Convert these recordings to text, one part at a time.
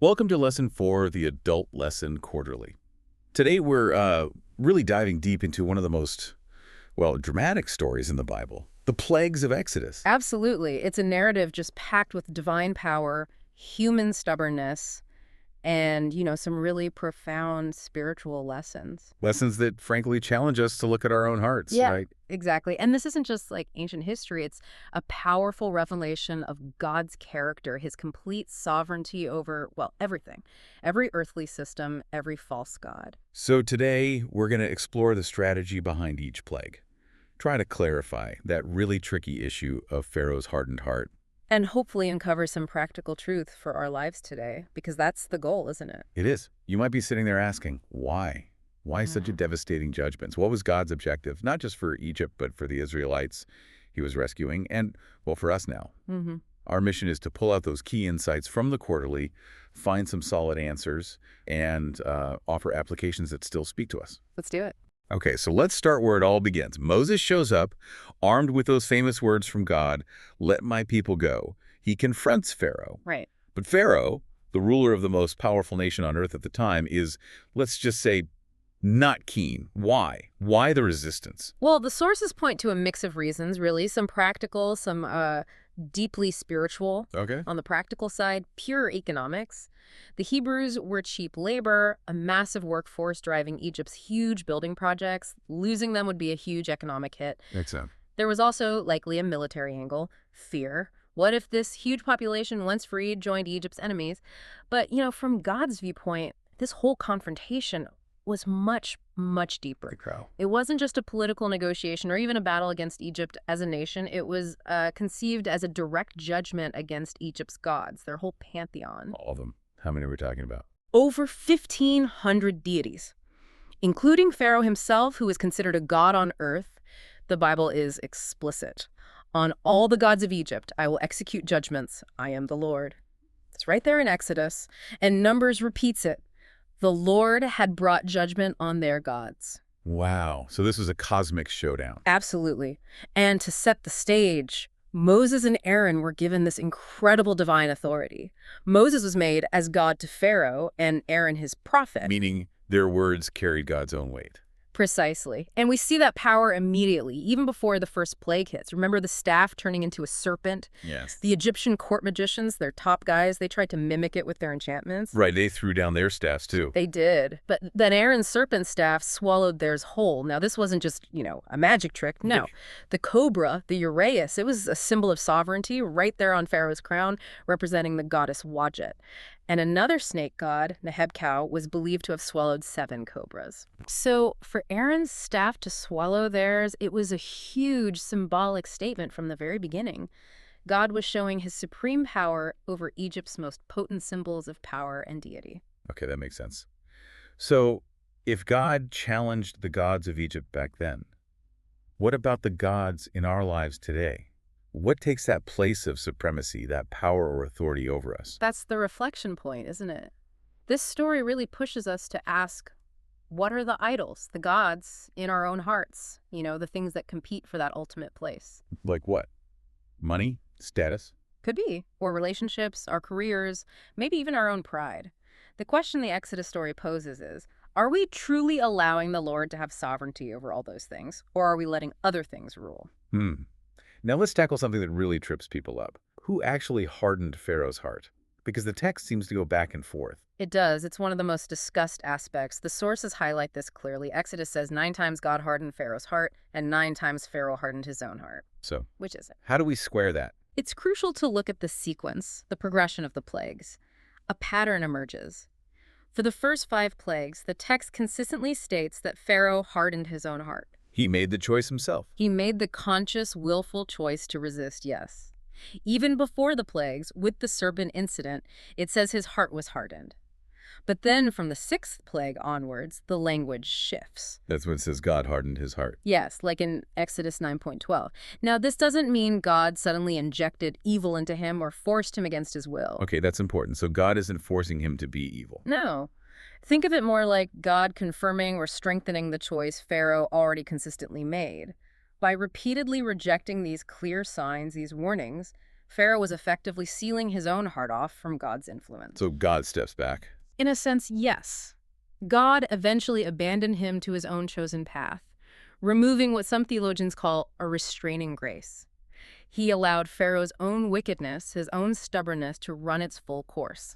Welcome to Lesson 4, the Adult Lesson Quarterly. Today we're really diving deep into one of the most, dramatic stories in the Bible, the plagues of Exodus. Absolutely. It's a narrative just packed with divine power, human stubbornness, and, some really profound spiritual lessons. Lessons that frankly challenge us to look at our own hearts, Yeah, right? exactly. And this isn't just like ancient history, it's a powerful revelation of God's character, his complete sovereignty over, everything. Every earthly system, every false god. So today we're going to explore the strategy behind each plague, try to clarify that really tricky issue of Pharaoh's hardened heart. And hopefully uncover some practical truth for our lives today, because that's the goal, isn't it? It is. You might be sitting there asking, why? Why such a devastating judgment? What was God's objective, not just for Egypt, but for the Israelites he was rescuing, and, for us now? Mm-hmm. Our mission is to pull out those key insights from the quarterly, find some solid answers, and offer applications that still speak to us. Let's do it. Okay, so let's start where it all begins. Moses shows up, armed with those famous words from God, "Let my people go." He confronts Pharaoh. Right. But Pharaoh, the ruler of the most powerful nation on earth at the time, is, let's just say, not keen. Why? Why the resistance? Well, the sources point to a mix of reasons, really. Some practical, some deeply spiritual. Okay. On the practical side, pure economics. The Hebrews were cheap labor, a massive workforce driving Egypt's huge building projects. Losing them would be a huge economic hit. Makes sense. There was also likely a military angle, fear. What if this huge population, once freed, joined Egypt's enemies? But, from God's viewpoint, this whole confrontation was much, much deeper. The crow. It wasn't just a political negotiation or even a battle against Egypt as a nation. It was conceived as a direct judgment against Egypt's gods, their whole pantheon. All of them. How many are we talking about? Over 1,500 deities, including Pharaoh himself, who is considered a god on earth. The Bible is explicit. On all the gods of Egypt, I will execute judgments. I am the Lord. It's right there in Exodus, and Numbers repeats it. The Lord had brought judgment on their gods. Wow. So this was a cosmic showdown. Absolutely. And to set the stage, Moses and Aaron were given this incredible divine authority. Moses was made as God to Pharaoh and Aaron his prophet. Meaning their words carried God's own weight. Precisely. And we see that power immediately, even before the first plague hits. Remember the staff turning into a serpent? Yes. The Egyptian court magicians, their top guys, they tried to mimic it with their enchantments. Right, they threw down their staffs too. They did. But then Aaron's serpent staff swallowed theirs whole. Now, this wasn't just, a magic trick. No. The cobra, the uraeus, it was a symbol of sovereignty right there on Pharaoh's crown, representing the goddess Wadjet. And another snake god, Nehebkau, was believed to have swallowed 7 cobras. So for Aaron's staff to swallow theirs, it was a huge symbolic statement from the very beginning. God was showing his supreme power over Egypt's most potent symbols of power and deity. Okay, that makes sense. So if God challenged the gods of Egypt back then, what about the gods in our lives today? What takes that place of supremacy, that power or authority over us? That's the reflection point, isn't it? This story really pushes us to ask, what are the idols, the gods in our own hearts? The things that compete for that ultimate place. Like what? Money? Status? Could be. Or relationships, our careers, maybe even our own pride. The question the Exodus story poses is, are we truly allowing the Lord to have sovereignty over all those things? Or are we letting other things rule? Now let's tackle something that really trips people up. Who actually hardened Pharaoh's heart? Because the text seems to go back and forth. It does. It's one of the most discussed aspects. The sources highlight this clearly. Exodus says 9 times God hardened Pharaoh's heart, and 9 times Pharaoh hardened his own heart. So, which is it? How do we square that? It's crucial to look at the sequence, the progression of the plagues. A pattern emerges. For the first 5 plagues, the text consistently states that Pharaoh hardened his own heart. He made the choice himself. He made the conscious, willful choice to resist, yes. Even before the plagues, with the serpent incident, it says his heart was hardened. But then from the 6th plague onwards, the language shifts. That's when it says God hardened his heart. Yes, like in Exodus 9:12. Now, this doesn't mean God suddenly injected evil into him or forced him against his will. Okay, that's important. So God isn't forcing him to be evil. No. Think of it more like God confirming or strengthening the choice Pharaoh already consistently made. By repeatedly rejecting these clear signs, these warnings, Pharaoh was effectively sealing his own heart off from God's influence. So God steps back. In a sense, yes. God eventually abandoned him to his own chosen path, removing what some theologians call a restraining grace. He allowed Pharaoh's own wickedness, his own stubbornness, to run its full course.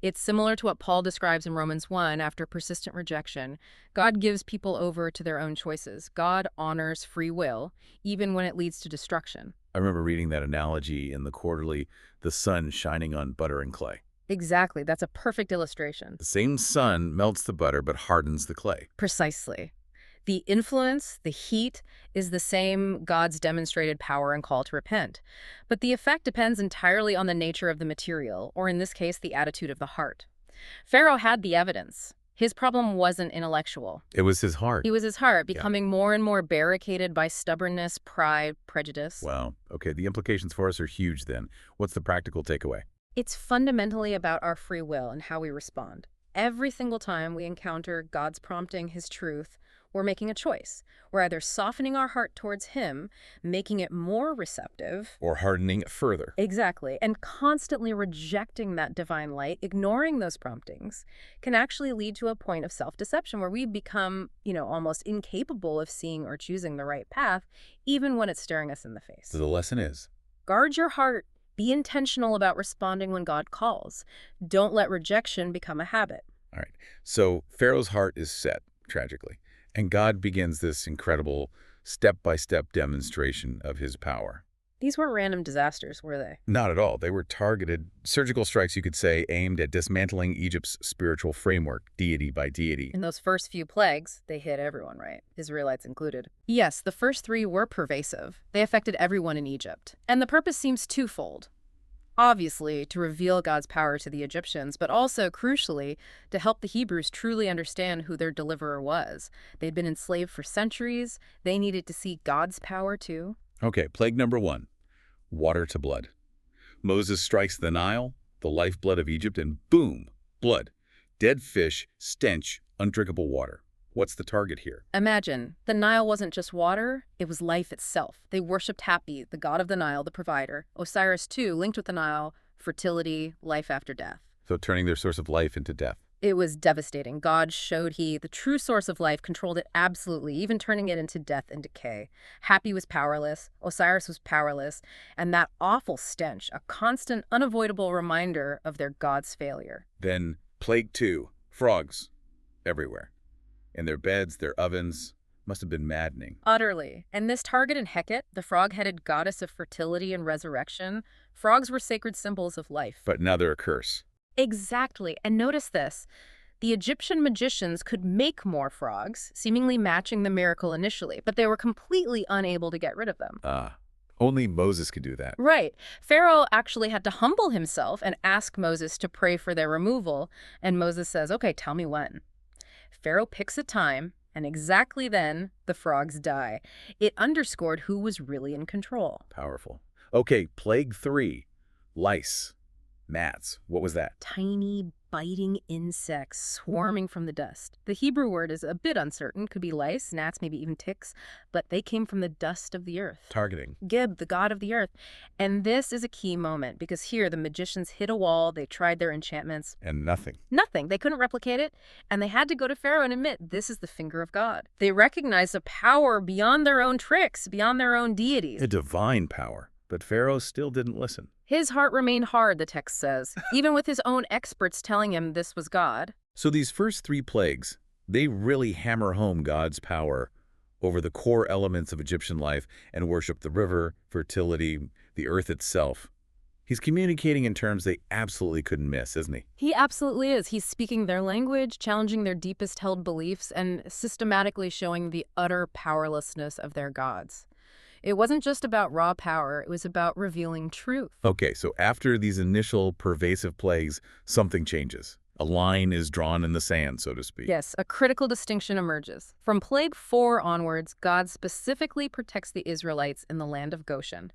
It's similar to what Paul describes in Romans 1 after persistent rejection. God gives people over to their own choices. God honors free will, even when it leads to destruction. I remember reading that analogy in the quarterly, the sun shining on butter and clay. Exactly. That's a perfect illustration. The same sun melts the butter but hardens the clay. Precisely. The influence, the heat, is the same God's demonstrated power and call to repent. But the effect depends entirely on the nature of the material, or in this case, the attitude of the heart. Pharaoh had the evidence. His problem wasn't intellectual. It was his heart. It was his heart, becoming more and more barricaded by stubbornness, pride, prejudice. Wow. Okay, the implications for us are huge then. What's the practical takeaway? It's fundamentally about our free will and how we respond. Every single time we encounter God's prompting, his truth, we're making a choice. We're either softening our heart towards him, making it more receptive, Or hardening it further. exactly, and constantly rejecting that divine light, ignoring those promptings, can actually lead to a point of self-deception where we become, almost incapable of seeing or choosing the right path, even when it's staring us in the face. So the lesson is, Guard your heart. Be intentional about responding when God calls. Don't let rejection become a habit. all right, so Pharaoh's heart is set, tragically, and God begins this incredible step-by-step demonstration of his power. These weren't random disasters, were they? Not at all. They were targeted surgical strikes, you could say, aimed at dismantling Egypt's spiritual framework, deity by deity. In those first few plagues, they hit everyone, right? Israelites included. Yes, the first three were pervasive. They affected everyone in Egypt. And the purpose seems twofold. Obviously, to reveal God's power to the Egyptians, but also, crucially, to help the Hebrews truly understand who their deliverer was. They'd been enslaved for centuries. They needed to see God's power, too. Okay, plague number 1, water to blood. Moses strikes the Nile, the lifeblood of Egypt, and boom, blood. Dead fish, stench, undrinkable water. What's the target here? Imagine, the Nile wasn't just water, it was life itself. They worshipped Hapi, the god of the Nile, the provider. Osiris, too, linked with the Nile, fertility, life after death. So turning their source of life into death. It was devastating. God showed he, the true source of life, controlled it absolutely, even turning it into death and decay. Hapi was powerless, Osiris was powerless, and that awful stench, a constant, unavoidable reminder of their god's failure. Then plague 2, frogs everywhere. In their beds, their ovens, must have been maddening. Utterly. And this targeted Hecate, the frog-headed goddess of fertility and resurrection, frogs were sacred symbols of life. But now they're a curse. Exactly. And notice this. The Egyptian magicians could make more frogs, seemingly matching the miracle initially, but they were completely unable to get rid of them. Only Moses could do that. Right. Pharaoh actually had to humble himself and ask Moses to pray for their removal, and Moses says, okay, tell me when. Pharaoh picks a time, and exactly then, the frogs die. It underscored who was really in control. Powerful. Okay, plague 3, lice. Gnats. What was that? Tiny, biting insects swarming from the dust. The Hebrew word is a bit uncertain. Could be lice, gnats, maybe even ticks, but they came from the dust of the earth. Targeting. Gib, the god of the earth. And this is a key moment, because here the magicians hit a wall, they tried their enchantments. And nothing. Nothing. They couldn't replicate it, and they had to go to Pharaoh and admit this is the finger of God. They recognized a power beyond their own tricks, beyond their own deities. A divine power. But Pharaoh still didn't listen. His heart remained hard, the text says, even with his own experts telling him this was God. So these first 3 plagues, they really hammer home God's power over the core elements of Egyptian life and worship the river, fertility, the earth itself. He's communicating in terms they absolutely couldn't miss, isn't he? He absolutely is. He's speaking their language, challenging their deepest held beliefs, and systematically showing the utter powerlessness of their gods. It wasn't just about raw power, it was about revealing truth. Okay, so after these initial pervasive plagues, something changes. A line is drawn in the sand, so to speak. Yes, a critical distinction emerges. From plague 4 onwards, God specifically protects the Israelites in the land of Goshen.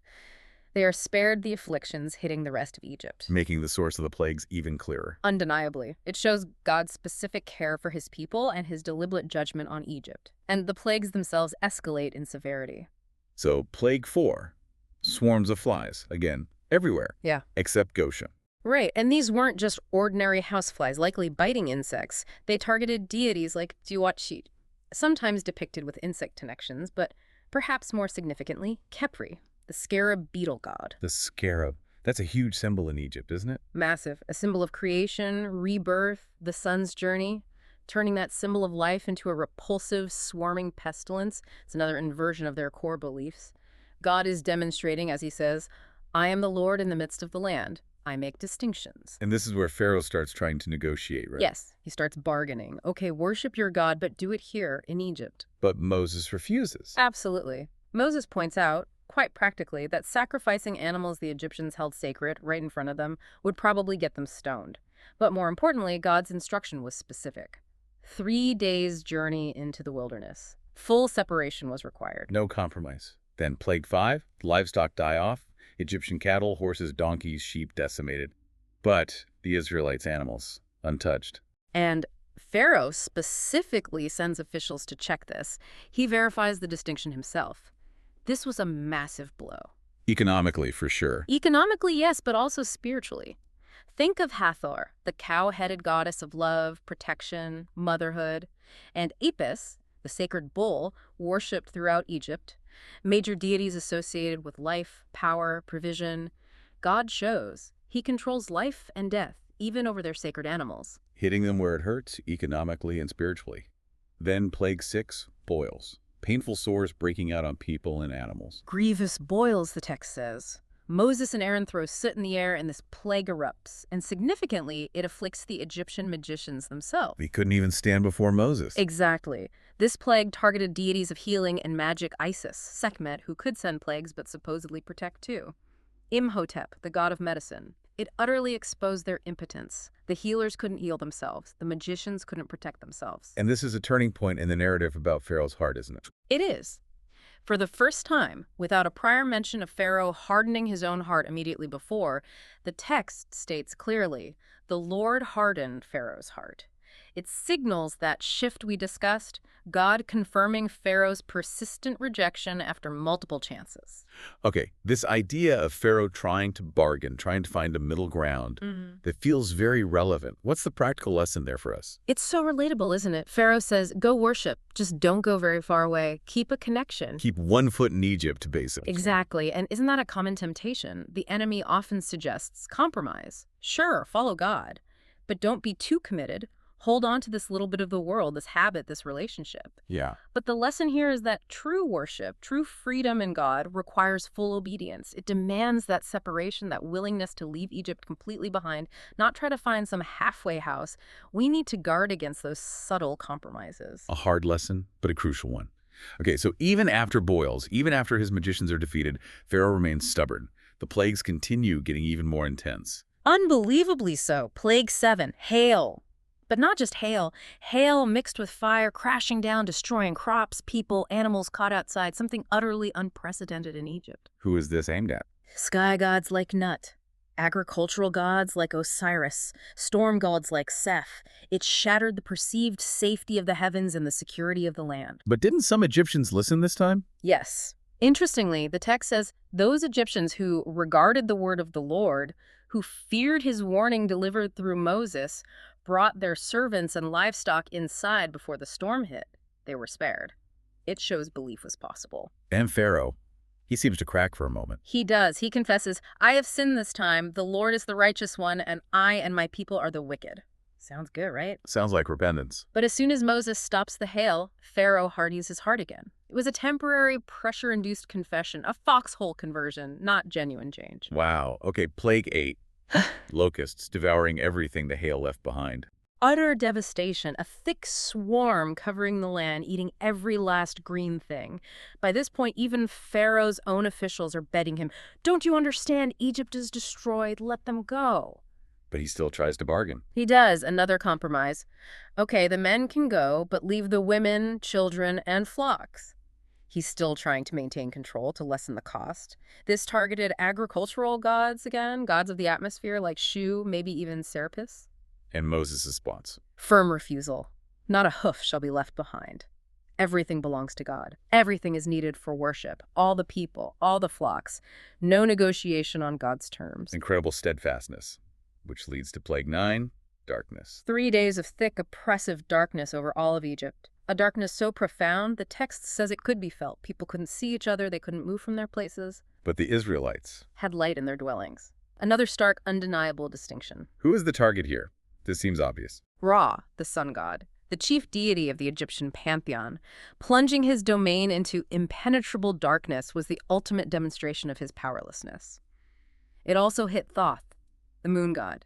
They are spared the afflictions hitting the rest of Egypt. Making the source of the plagues even clearer. Undeniably. It shows God's specific care for his people and his deliberate judgment on Egypt. And the plagues themselves escalate in severity. So plague 4, Swarms of flies, again, everywhere, Yeah. except Goshen. Right, and these weren't just ordinary houseflies, likely biting insects. They targeted deities like Duatshi, sometimes depicted with insect connections, but perhaps more significantly, Khepri, the scarab beetle god. The scarab. That's a huge symbol in Egypt, isn't it? Massive, a symbol of creation, rebirth, the sun's journey. Turning that symbol of life into a repulsive, swarming pestilence is another inversion of their core beliefs. God is demonstrating, as he says, I am the Lord in the midst of the land. I make distinctions. And this is where Pharaoh starts trying to negotiate, right? Yes, he starts bargaining. Okay, worship your God, but do it here in Egypt. But Moses refuses. Absolutely. Moses points out, quite practically, that sacrificing animals the Egyptians held sacred right in front of them would probably get them stoned. But more importantly, God's instruction was specific. 3 days' journey into the wilderness. Full separation was required. No compromise. Then Plague 5, livestock die off, Egyptian cattle, horses, donkeys, sheep decimated. But the Israelites' animals, untouched. And Pharaoh specifically sends officials to check this. He verifies the distinction himself. This was a massive blow. Economically, for sure. Economically, yes, but also spiritually. Think of Hathor, the cow-headed goddess of love, protection, motherhood, and Apis, the sacred bull, worshipped throughout Egypt, major deities associated with life, power, provision. God shows he controls life and death, even over their sacred animals. Hitting them where it hurts, economically and spiritually. Then Plague 6, boils. Painful sores breaking out on people and animals. Grievous boils, the text says. Moses and Aaron throw soot in the air and this plague erupts, and significantly, it afflicts the Egyptian magicians themselves. They couldn't even stand before Moses. Exactly. This plague targeted deities of healing and magic Isis, Sekhmet, who could send plagues but supposedly protect too. Imhotep, the god of medicine. It utterly exposed their impotence. The healers couldn't heal themselves. The magicians couldn't protect themselves. And this is a turning point in the narrative about Pharaoh's heart, isn't it? It is. For the first time, without a prior mention of Pharaoh hardening his own heart immediately before, the text states clearly, the Lord hardened Pharaoh's heart. It signals that shift we discussed, God confirming Pharaoh's persistent rejection after multiple chances. Okay, this idea of Pharaoh trying to bargain, trying to find a middle ground, that feels very relevant. What's the practical lesson there for us? It's so relatable, isn't it? Pharaoh says, go worship, just don't go very far away. Keep a connection. Keep one foot in Egypt, basically. Exactly, and isn't that a common temptation? The enemy often suggests compromise. Sure, follow God, but don't be too committed. Hold on to this little bit of the world, this habit, this relationship. Yeah. But the lesson here is that true worship, true freedom in God requires full obedience. It demands that separation, that willingness to leave Egypt completely behind, not try to find some halfway house. We need to guard against those subtle compromises. A hard lesson, but a crucial one. Okay, so even after boils, even after his magicians are defeated, Pharaoh remains stubborn. The plagues continue getting even more intense. Unbelievably so. Plague 7, hail. But not just hail. Hail mixed with fire, crashing down, destroying crops, people, animals caught outside, something utterly unprecedented in Egypt. Who is this aimed at? Sky gods like Nut, agricultural gods like Osiris, storm gods like Seth. It shattered the perceived safety of the heavens and the security of the land. But didn't some Egyptians listen this time? Yes. Interestingly, the text says those Egyptians who regarded the word of the Lord, who feared his warning delivered through Moses, brought their servants and livestock inside before the storm hit. They were spared. It shows belief was possible. And Pharaoh. He seems to crack for a moment. He does. He confesses, I have sinned this time. The Lord is the righteous one, and I and my people are the wicked. Sounds good, right? Sounds like repentance. But as soon as Moses stops the hail, Pharaoh hardens his heart again. It was a temporary, pressure-induced confession, a foxhole conversion, not genuine change. Wow. Okay, Plague 8. Locusts devouring everything the hail left behind. Utter devastation, a thick swarm covering the land, eating every last green thing. By this point, even Pharaoh's own officials are begging him, don't you understand? Egypt is destroyed. Let them go. But he still tries to bargain. He does. Another compromise. Okay, the men can go, but leave the women, children, and flocks. He's still trying to maintain control to lessen the cost. This targeted agricultural gods again, gods of the atmosphere like Shu, maybe even Serapis. And Moses' response. Firm refusal. Not a hoof shall be left behind. Everything belongs to God. Everything is needed for worship. All the people, all the flocks. No negotiation on God's terms. Incredible steadfastness, which leads to plague 9, darkness. 3 days of thick, oppressive darkness over all of Egypt. A darkness so profound, the text says it could be felt. People couldn't see each other, they couldn't move from their places. But the Israelites, Had light in their dwellings. Another stark, undeniable distinction. who is the target here? This seems obvious. Ra, the sun god, the chief deity of the Egyptian pantheon, plunging his domain into impenetrable darkness was the ultimate demonstration of his powerlessness. It also hit Thoth, the moon god.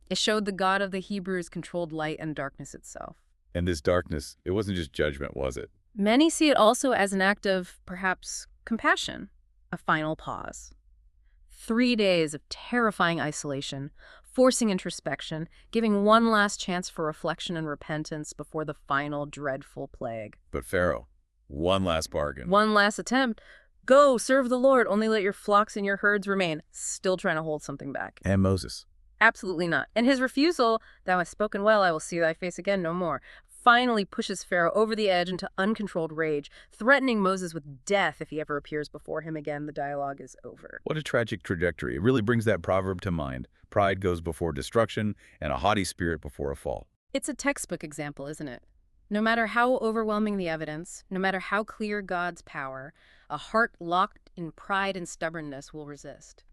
It showed the god of the Hebrews controlled light and darkness itself. And this darkness, it wasn't just judgment, was it? Many see it also as an act of, perhaps, compassion, a final pause. 3 days of terrifying isolation, forcing introspection, giving one last chance for reflection and repentance before the final dreadful plague. But Pharaoh, one last bargain. One last attempt. Go, serve the Lord, only let your flocks and your herds remain. Still trying to hold something back. And Moses. Absolutely not. And his refusal, thou hast spoken well, I will see thy face again no more, finally pushes Pharaoh over the edge into uncontrolled rage, threatening Moses with death if he ever appears before him again. The dialogue is over. What a tragic trajectory. It really brings that proverb to mind. Pride goes before destruction, and a haughty spirit before a fall. It's a textbook example, isn't it? No matter how overwhelming the evidence, no matter how clear God's power, a heart locked in pride and stubbornness will resist.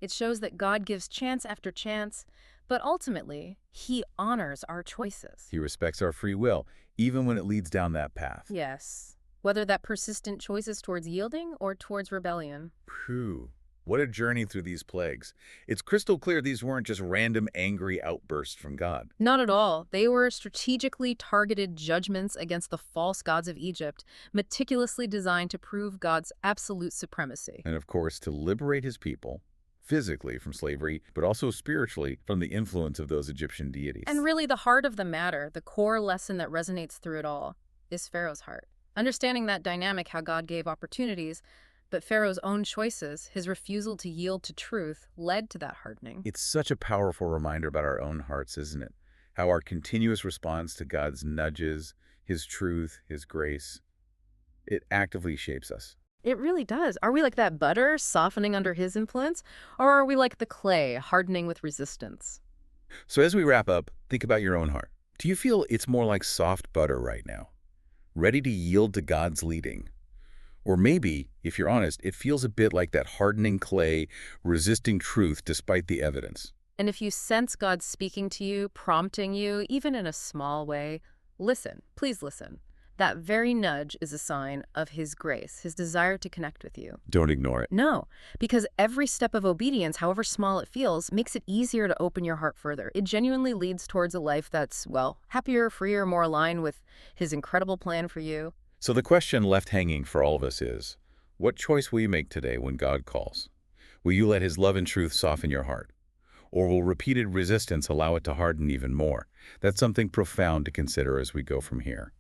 It shows that God gives chance after chance, but ultimately, he honors our choices. He respects our free will, even when it leads down that path. Yes, whether that persistent choice is towards yielding or towards rebellion. Phew. What a journey through these plagues. It's crystal clear these weren't just random angry outbursts from God. Not at all. They were strategically targeted judgments against the false gods of Egypt, meticulously designed to prove God's absolute supremacy. And of course, to liberate his people, physically from slavery, but also spiritually from the influence of those Egyptian deities. And really, the heart of the matter, the core lesson that resonates through it all, is Pharaoh's heart. Understanding that dynamic, how God gave opportunities, but Pharaoh's own choices, his refusal to yield to truth, led to that hardening. It's such a powerful reminder about our own hearts, isn't it? How our continuous response to God's nudges, his truth, his grace, it actively shapes us. It really does. Are we like that butter, softening under his influence? Or are we like the clay, hardening with resistance? So as we wrap up, think about your own heart. Do you feel it's more like soft butter right now, ready to yield to God's leading? Or maybe, if you're honest, it feels a bit like that hardening clay, resisting truth despite the evidence. And if you sense God speaking to you, prompting you, even in a small way, listen. Please listen. That very nudge is a sign of his grace, his desire to connect with you. Don't ignore it. No, because every step of obedience, however small it feels, makes it easier to open your heart further. It genuinely leads towards a life that's, well, happier, freer, more aligned with his incredible plan for you. So the question left hanging for all of us is, what choice will you make today when God calls? Will you let his love and truth soften your heart? Or will repeated resistance allow it to harden even more? That's something profound to consider as we go from here.